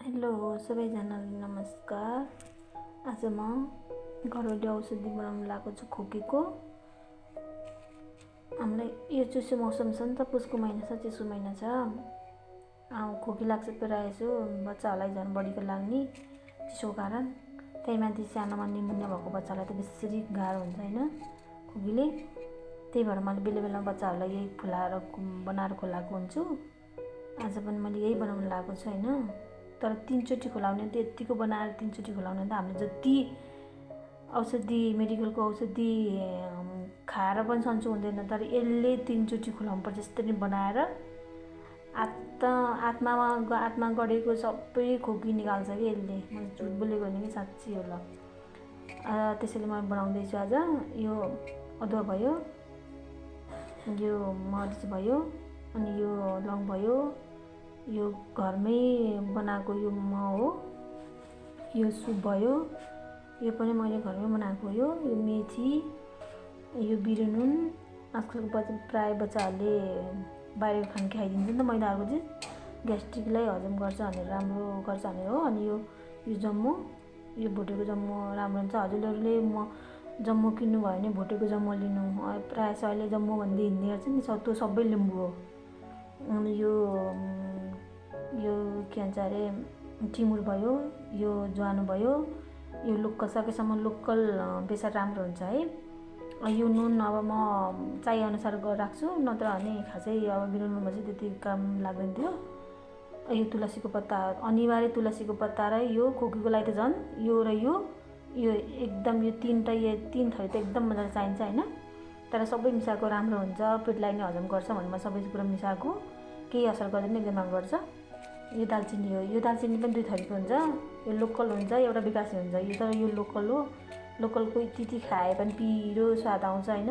Hello सबैजनालाई नमस्कार। आज म घरेलु औषधि बनाउन लागेको छु खोकीको। हामीलाई यो चिसो मौसम छ नि त, पुसको महिना छ, चिसो महिना छ। खोकी लाग्छ प्रायः जसो बच्चाहरूलाई झन् बढीको लाग्ने चिसोको कारण। त्यही माथि सानोमा निमोनिया भएको बच्चालाई त बेसी गाह्रो हुन्छ होइन खोकीले। त्यही भएर मैले बेला बेलामा बच्चाहरूलाई यही फुलाएर बनाएर खुवाएको हुन्छु। आज पनि मैले यही बनाउन लागेको छु होइन। तर 3 चोटि खुलाउने त यतिको बनाएर 3 चोटि खुलाउने त हामीले जति औषधि मेडिकलको औषधि खाएर पनि सन्चो हुँदैन। तर यसले 3 चोटि खुलाउनु पर्छ। यसरी बनाएर आत्मा गढेको सबै खोकी निकाल्छ कि यसले। मैले झुट बोलेको होइन कि साँच्ची हो। ल त्यसैले म बनाउँदैछु आज। यो अदुवा भयो, यो मरिच भयो, अनि यो लौङ भयो, यो घरमै बनाएको यो हो, यो सुप भयो, यो पनि मैले घरमै बनाएको यो मेथी, यो बिरे नुन। आजकलको प्राय बच्चाहरूले बाहिरको खाना खाइदिन्छ नि त, मैदाको चिज ग्यास्ट्रिकलाई हजम गर्छ भनेर, राम्रो गर्छ भनेर हो। अनि यो जम्मू, यो भुटेको जम्मू राम्रो हुन्छ। हजुरहरूले जम्मू किन्नुभयो भने भुटेको जम्मू लिनु। प्रायः अहिले जम्मू भन्दै हिँड्ने गर्छ नि, त्यो सबै लिम्बू हो। अनि यो के भन्छ अरे टिमुर भयो, यो ज्वानो भयो, यो लोकल सकेसम्म लोकल बेसार राम्रो हुन्छ है। यो नुन अब म चाहिएअनुसार राख्छु, नत्र भने खासै अब बिरो नुनमा चाहिँ त्यति काम लाग्दैन थियो। यो तुलसीको पत्ता, अनिवार्य तुलसीको पत्ता र यो खोकीको लागि त झन् यो र यो एकदम यो तीन थरी त एकदम मजाले चाहिन्छ होइन। तर सबै मिसाएको राम्रो हुन्छ, पेटलाई नै हजम गर्छ भने म सबै कुरा मिसाएको केही असर गर्दैन, एकदम राम्रो गर्छ। यो दालचिनी हो, यो दालचिनी पनि 2 थरीको हुन्छ। यो लोकल हुन्छ, एउटा विकासे हुन्छ। यो तर यो लोकल हो। लोकलको त्यति खाए पनि पिरो स्वाद आउँछ होइन,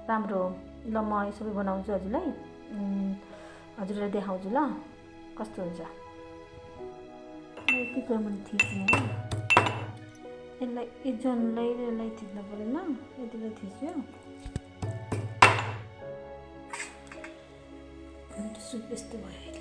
राम्रो हो। ल म यो सबै बनाउँछु हजुरलाई देखाउँछु ल कस्तो हुन्छ। यति कुरा मैले थिच्ने हो, यसलाई यो जनलाई थिच्न परेन, यतिलाई थिच्यो। सुप यस्तो भयो।